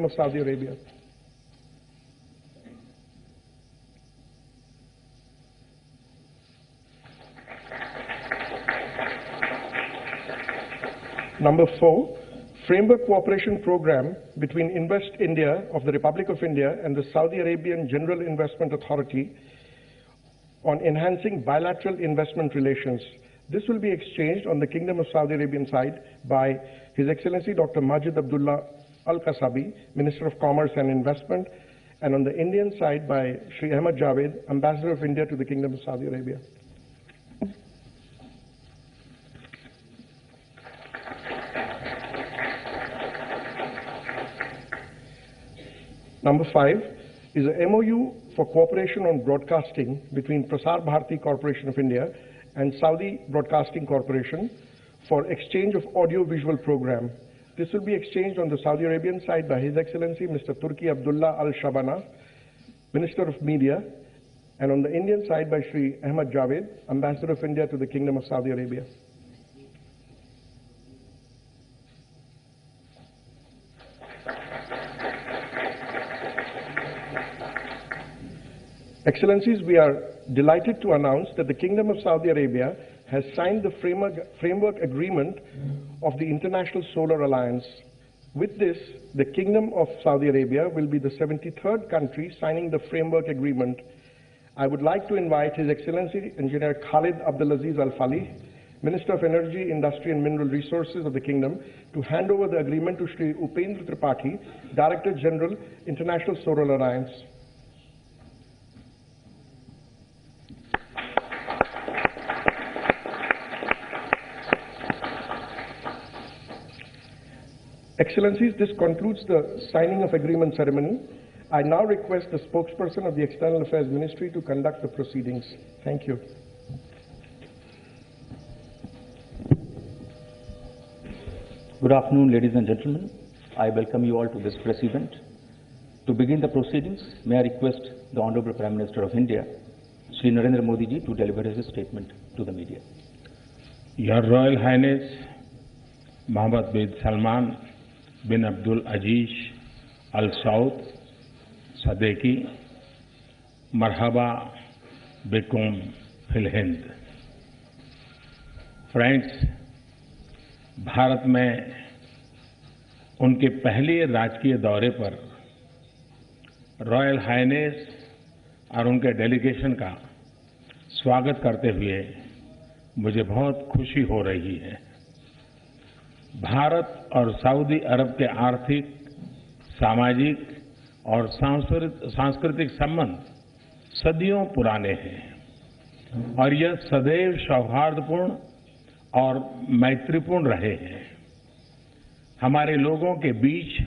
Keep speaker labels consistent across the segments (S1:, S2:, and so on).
S1: of Saudi Arabia. Number 4, Framework Cooperation Program between Invest India of the Republic of India and the Saudi Arabian General Investment Authority on enhancing bilateral investment relations. This will be exchanged on the Kingdom of Saudi Arabian side by His Excellency Dr. Majid Abdullah Al-Kasabi, Minister of Commerce and Investment, and on the Indian side by Shri Ahmad Javed, Ambassador of India to the Kingdom of Saudi Arabia. Number 5 is a MOU for cooperation on broadcasting between Prasar Bharati Corporation of India and Saudi Broadcasting Corporation for exchange of audio-visual program. This will be exchanged on the Saudi Arabian side by His Excellency Mr. Turki Abdullah Al-Shabana, Minister of Media, and on the Indian side by Shri Ahmad Javed, Ambassador of India to the Kingdom of Saudi Arabia. Excellencies, we are delighted to announce that the Kingdom of Saudi Arabia has signed the framework agreement of the International Solar Alliance. With this, the Kingdom of Saudi Arabia will be the 73rd country signing the framework agreement. I would like to invite His Excellency Engineer Khalid Abdulaziz Al Falih, Minister of Energy, Industry and Mineral Resources of the Kingdom, to hand over the agreement to Shri Upendra Tripathi, Director General, International Solar Alliance. Excellencies, this concludes the signing of agreement ceremony. I now request the spokesperson of the External Affairs Ministry to conduct the proceedings. Thank you.
S2: Good afternoon, ladies and gentlemen. I welcome you all to this press event. To begin the proceedings, may I request the Honorable Prime Minister of India, Shri Narendra Modi ji, to deliver his statement to the media.
S3: Your Royal Highness Mohammed bin Salman bin Abdul Aziz Al Saud Sadeki, Marhaba Bikum Fil Hind. Friends, Bharat में उनके पहले राजकीय दौरे पर royal highness और उनके delegation का स्वागत करते हुए मुझे बहुत खुशी हो रही है। भारत और सऊदी अरब के आर्थिक, सामाजिक और सांस्कृतिक संबंध सदियों पुराने हैं और यह सदैव सौहार्दपूर्ण और मैत्रीपूर्ण रहे हैं। हमारे लोगों के बीच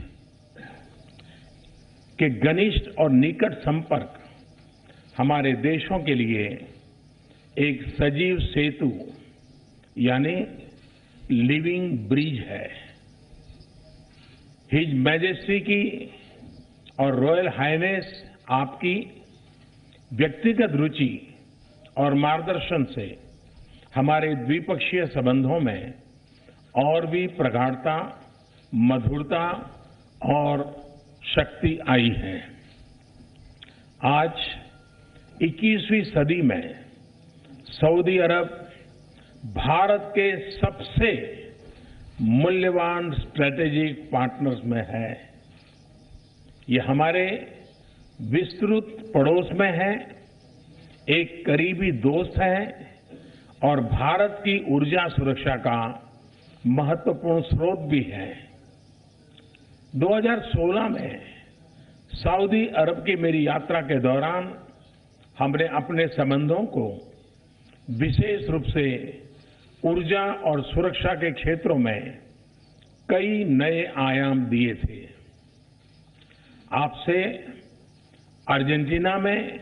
S3: के घनिष्ठ और निकट संपर्क हमारे देशों के लिए एक सजीव सेतु यानी लिविंग ब्रिज है। हिज मैजेस्टी की और रॉयल हाइनेस आपकी व्यक्तिगत रुचि और मार्गदर्शन से हमारे द्विपक्षीय संबंधों में और भी प्रगाढ़ता, मधुरता और शक्ति आई है। आज 21वीं सदी में सऊदी अरब भारत के सबसे मूल्यवान स्ट्रेटेजिक पार्टनर्स में है। ये हमारे विस्तृत पड़ोस में है, एक करीबी दोस्त है और भारत की ऊर्जा सुरक्षा का महत्वपूर्ण स्रोत भी है। 2016 में सऊदी अरब की मेरी यात्रा के दौरान हमने अपने संबंधों को विशेष रूप से ऊर्जा और सुरक्षा के क्षेत्रों में कई नए आयाम दिए थे। आपसे अर्जेंटीना में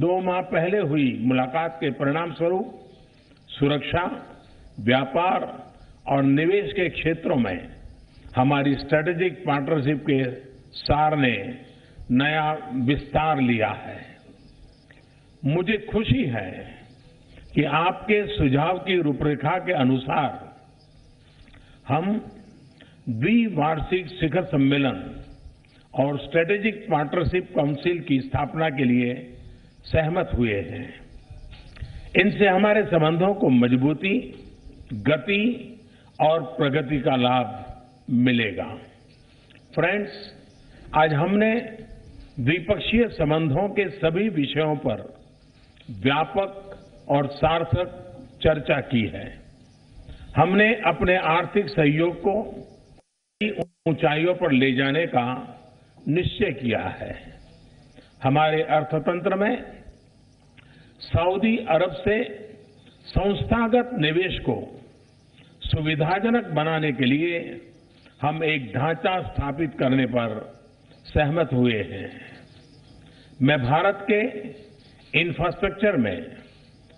S3: 2 माह पहले हुई मुलाकात के परिणाम स्वरूप सुरक्षा, व्यापार और निवेश के क्षेत्रों में हमारी स्ट्रेटेजिक पार्टनरशिप के सार ने नया विस्तार लिया है। मुझे खुशी है कि आपके सुझाव की रूपरेखा के अनुसार हम द्विवार्षिक शिखर सम्मेलन और स्ट्रेटेजिक पार्टनरशिप काउंसिल की स्थापना के लिए सहमत हुए हैं। इनसे हमारे संबंधों को मजबूती, गति और प्रगति का लाभ मिलेगा। फ्रेंड्स, आज हमने द्विपक्षीय संबंधों के सभी विषयों पर व्यापक और सार्थक चर्चा की है। हमने अपने आर्थिक सहयोग को नई ऊंचाइयों पर ले जाने का निश्चय किया है। हमारे अर्थतंत्र में सऊदी अरब से संस्थागत निवेश को सुविधाजनक बनाने के लिए हम एक ढांचा स्थापित करने पर सहमत हुए हैं। मैं भारत के इंफ्रास्ट्रक्चर में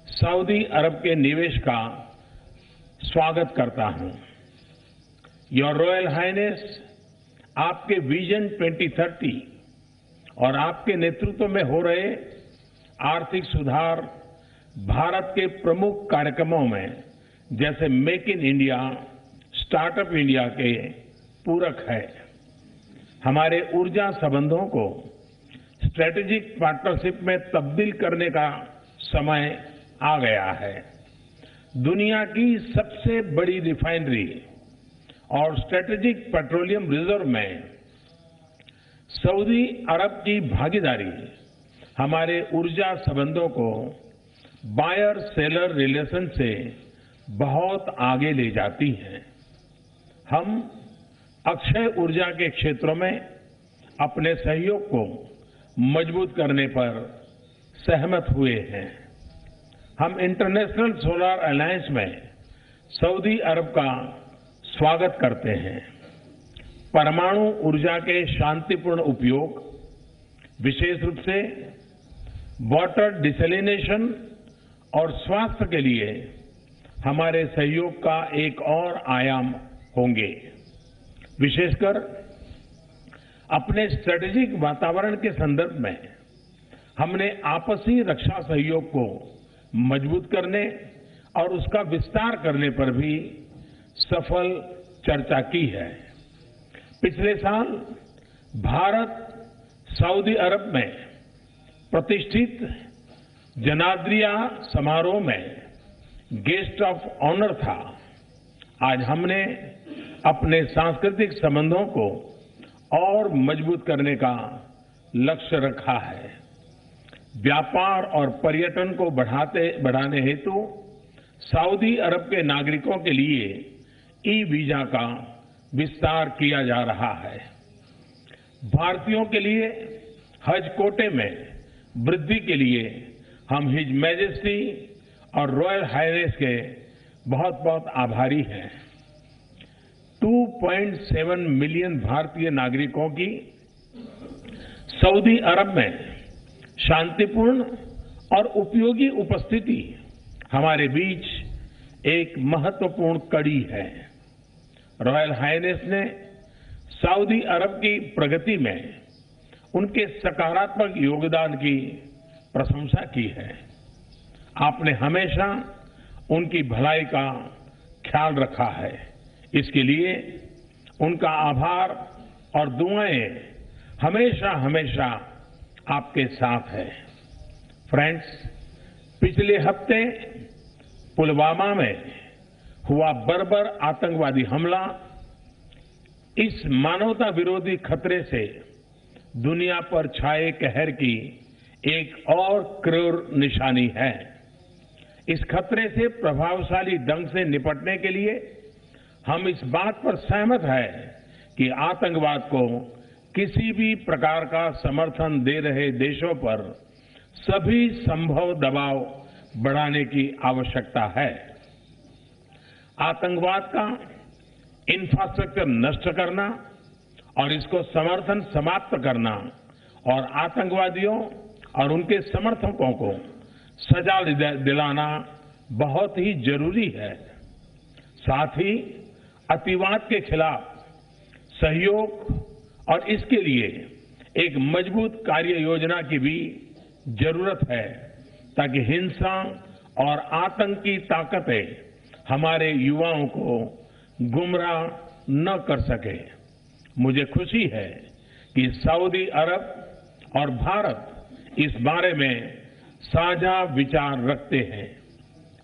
S3: सऊदी अरब के निवेश का स्वागत करता हूं। योर रॉयल हाइनेस, आपके विजन 2030 और आपके नेतृत्व में हो रहे आर्थिक सुधार भारत के प्रमुख कार्यक्रमों में जैसे make in India, startup India के पूरक है। हमारे ऊर्जा संबंधों को स्ट्रेटेजिक पार्टनरशिप में तब्दील करने का समय आ गया है। दुनिया की सबसे बड़ी रिफाइनरी और स्ट्रेटेजिक पेट्रोलियम रिजर्व में सऊदी अरब की भागीदारी हमारे ऊर्जा संबंधों को बायर सेलर रिलेशन से बहुत आगे ले जाती है। हम अक्षय ऊर्जा के क्षेत्रों में अपने सहयोग को मजबूत करने पर सहमत हुए हैं। हम इंटरनेशनल सोलर अलायंस में सऊदी अरब का स्वागत करते हैं। परमाणु ऊर्जा के शांतिपूर्ण उपयोग, विशेष रूप से वाटर डिसैलिनेशन और स्वास्थ्य के लिए हमारे सहयोग का एक और आयाम होंगे। विशेषकर अपने स्ट्रेटेजिक वातावरण के संदर्भ में हमने आपसी रक्षा सहयोग को मजबूत करने और उसका विस्तार करने पर भी सफल चर्चा की है। पिछले साल भारत सऊदी अरब में प्रतिष्ठित जनाद्रिया समारोह में गेस्ट ऑफ ऑनर था। आज हमने अपने सांस्कृतिक संबंधों को और मजबूत करने का लक्ष्य रखा है। व्यापार और पर्यटन को बढ़ाने हेतु सऊदी अरब के नागरिकों के लिए ई वीजा का विस्तार किया जा रहा है। भारतीयों के लिए हज कोटे में वृद्धि के लिए हम हिज मैजेस्टी और रॉयल हाइनेस के बहुत बहुत आभारी हैं। 2.7 मिलियन भारतीय नागरिकों की सऊदी अरब में शांतिपूर्ण और उपयोगी उपस्थिति हमारे बीच एक महत्वपूर्ण कड़ी है। रॉयल हाइनेस ने सऊदी अरब की प्रगति में उनके सकारात्मक योगदान की प्रशंसा की है। आपने हमेशा उनकी भलाई का ख्याल रखा है। इसके लिए उनका आभार और दुआएं हमेशा हमेशा आपके साथ है। फ्रेंड्स, पिछले हफ्ते पुलवामा में हुआ बर्बर आतंकवादी हमला इस मानवता विरोधी खतरे से दुनिया पर छाए कहर की एक और क्रूर निशानी है। इस खतरे से प्रभावशाली ढंग से निपटने के लिए हम इस बात पर सहमत हैं कि आतंकवाद को किसी भी प्रकार का समर्थन दे रहे देशों पर सभी संभव दबाव बढ़ाने की आवश्यकता है। आतंकवाद का इंफ्रास्ट्रक्चर नष्ट करना और इसको समर्थन समाप्त करना और आतंकवादियों और उनके समर्थकों को सजा दिलाना बहुत ही जरूरी है। साथ ही अतिवाद के खिलाफ सहयोग और इसके लिए एक मजबूत कार्य योजना की भी जरूरत है ताकि हिंसा और आतंक की ताकतें हमारे युवाओं को गुमराह न कर सके। मुझे खुशी है कि सऊदी अरब और भारत इस बारे में साझा विचार रखते हैं।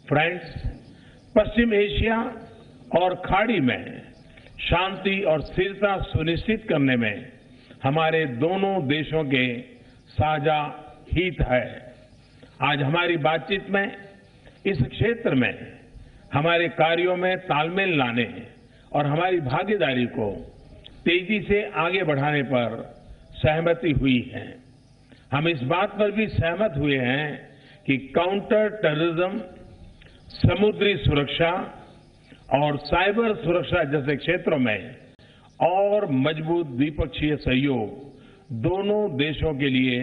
S3: फ्रेंड्स, पश्चिम एशिया और खाड़ी में शांति और स्थिरता सुनिश्चित करने में हमारे दोनों देशों के साझा हित है। आज हमारी बातचीत में इस क्षेत्र में हमारे कार्यों में तालमेल लाने और हमारी भागीदारी को तेजी से आगे बढ़ाने पर सहमति हुई है। हम इस बात पर भी सहमत हुए हैं कि काउंटर टेररिज्म, समुद्री सुरक्षा और साइबर सुरक्षा जैसे क्षेत्रों में और मजबूत द्विपक्षीय सहयोग दोनों देशों के लिए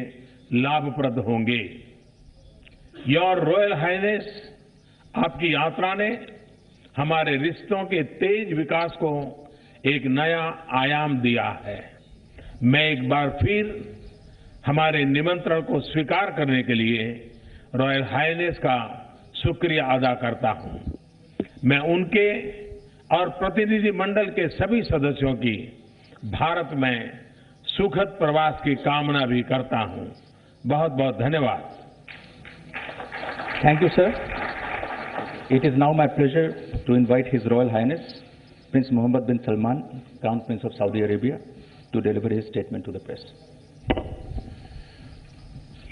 S3: लाभप्रद होंगे। योर रॉयल हाइनेस, आपकी यात्रा ने हमारे रिश्तों के तेज विकास को एक नया आयाम दिया है। मैं एक बार फिर हमारे निमंत्रण को स्वीकार करने के लिए रॉयल हाइनेस का शुक्रिया अदा करता हूं। मैं उनके और प्रतिनिधि मंडल के सभी सदस्यों की भारत में सुखद प्रवास की कामना भी करता हूं। बहुत बहुत धन्यवाद।
S2: Thank you, sir. It is now my pleasure to invite His Royal Highness Prince Mohammed bin Salman, Crown Prince of Saudi Arabia, to deliver his statement to the press.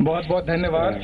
S4: बहुत बहुत धन्यवाद।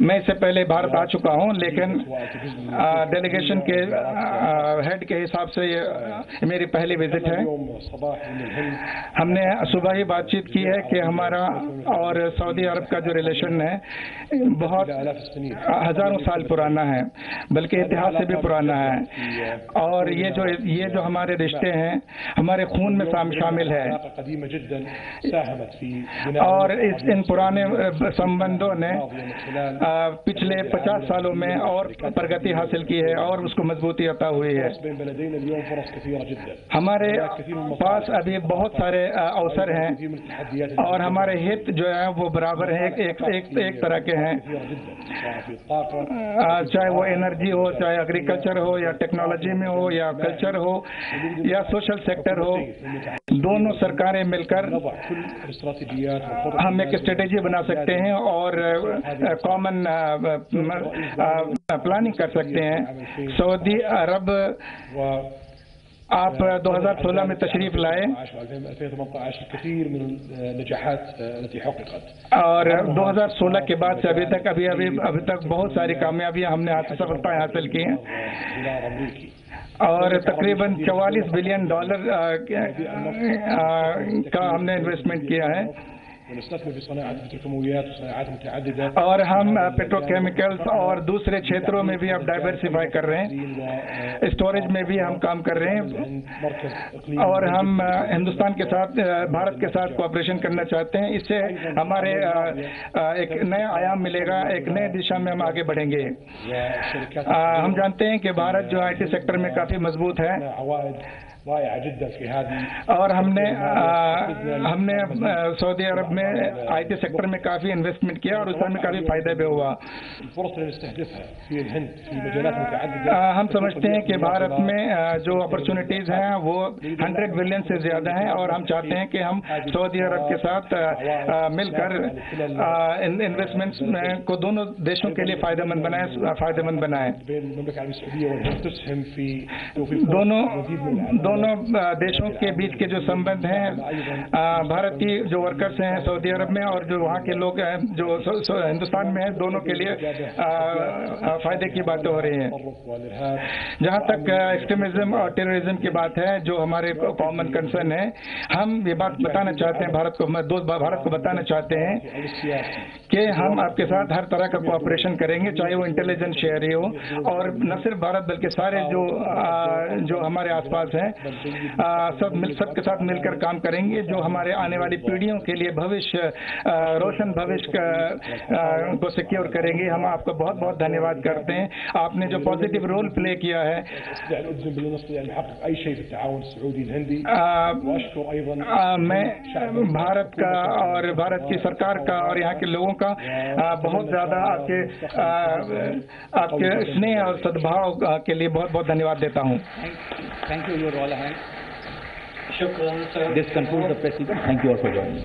S4: मैं इससे पहले भारत आ चुका हूं, लेकिन डेलीगेशन के हेड के हिसाब से ये मेरी पहली विजिट है। हमने सुबह ही बातचीत की है कि हमारा और सऊदी अरब का जो रिलेशन है बहुत हजारों साल पुराना है, बल्कि इतिहास से भी पुराना है। और ये जो हमारे रिश्ते हैं हमारे खून में शामिल है। और इन पुराने संबंधों ने पिछले 50 सालों में और प्रगति हासिल की है और उसको मजबूती अता हुई है। हमारे पास अभी बहुत सारे अवसर हैं और हमारे हित जो है वो बराबर है, एक तरह के हैं। चाहे वो एनर्जी हो, चाहे एग्रीकल्चर हो, या टेक्नोलॉजी में हो, या कल्चर हो, या सोशल सेक्टर हो, दोनों सरकारें मिलकर हम एक स्ट्रेटेजी बना सकते हैं और कॉमन प्लानिंग कर सकते हैं। सऊदी अरब आप 2016 में तशरीफ लाए और 2016 के बाद से अभी तक बहुत सारी कामयाबियां हमने सफलताएं हासिल की हैं और तकरीबन $44 बिलियन का हमने इन्वेस्टमेंट किया है। और हम पेट्रोकेमिकल्स और दूसरे क्षेत्रों में भी अब डाइवर्सिफाई कर रहे हैं, स्टोरेज में भी हम काम कर रहे हैं और हम हिंदुस्तान के साथ, भारत के साथ कोऑपरेशन करना चाहते हैं। इससे हमारे एक नया आयाम मिलेगा, एक नए दिशा में हम आगे बढ़ेंगे। हम जानते हैं कि भारत जो आईटी सेक्टर में काफी मजबूत है और हमने सऊदी अरब में आईटी सेक्टर में काफी इन्वेस्टमेंट किया और उसमें काफी फायदा भी हुआ। हम समझते हैं कि भारत में जो अपॉर्चुनिटीज हैं वो 100 बिलियन से ज्यादा हैं और हम चाहते हैं कि हम सऊदी अरब के साथ मिलकर इन्वेस्टमेंट्स को दोनों देशों के लिए फायदेमंद बनाएं। दोनों देशों के बीच के जो संबंध हैं, भारतीय जो वर्कर्स हैं सऊदी अरब में और जो वहाँ के लोग हैं जो हिंदुस्तान में हैं, दोनों के लिए फायदे की बातें हो रही हैं। जहाँ तक एक्सट्रीमिज्म और टेररिज्म की बात है, जो हमारे कॉमन कंसर्न है, हम ये बात बताना चाहते हैं, भारत को बताना चाहते हैं कि हम आपके साथ हर तरह का कोऑपरेशन करेंगे, चाहे वो इंटेलिजेंस शेयर हो और न सिर्फ भारत बल्कि सारे जो हमारे आसपास हैं सबके साथ मिलकर काम करेंगे, जो हमारे आने वाली पीढ़ियों के लिए भविष्य रोशन भविष्य को सिक्योर करेंगे। हम आपका बहुत बहुत धन्यवाद करते हैं, आपने जो पॉजिटिव रोल प्ले किया है। मैं भारत का और भारत की सरकार का और यहाँ के लोगों का बहुत ज्यादा आपके स्नेह और सद्भाव के लिए बहुत बहुत धन्यवाद देता हूँ।
S2: Thank you, your all hands. This concludes the press event. Thank you all for joining.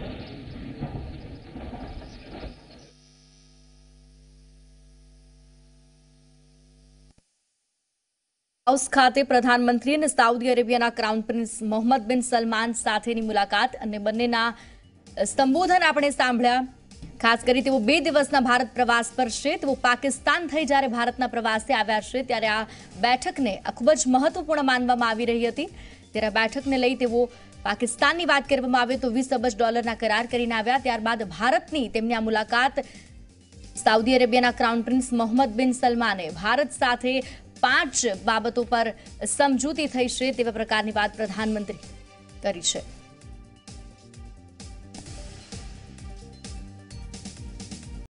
S5: House ખાતે પ્રધાનમંત્રી અને સાઉદી અરેબિયાના ક્રાઉન પ્રિન્સ મોહમ્મદ બિન સલમાન સાથેની મુલાકાત અને બંનેના સંબોધન આપણે સાંભળ્યા। ખાસ કરી તેઓ 2 દિવસના ભારત પ્રવાસ પર છે। તેઓ પાકિસ્તાન થઈ જ્યારે ભારતના પ્રવાસે આવ્યા છે ત્યારે આ બેઠકને ખૂબ જ મહત્વપૂર્ણ માનવામાં આવી રહી હતી। ત્યારે બેઠકને લઈ તેઓ પાકિસ્તાનની વાત કરવામાં આવે તો $20 અબજ કરાર કરીને આવ્યા। ત્યારબાદ ભારતની તેમની આ મુલાકાત સાઉદી અરેબિયાના ક્રાઉન પ્રિન્સ મોહમ્મદ બિન સલમાને ભારત સાથે 5 બાબતો પર સમજૂતી થઈ છે તેવા પ્રકારની વાત પ્રધાનમંત્રી કરી છે।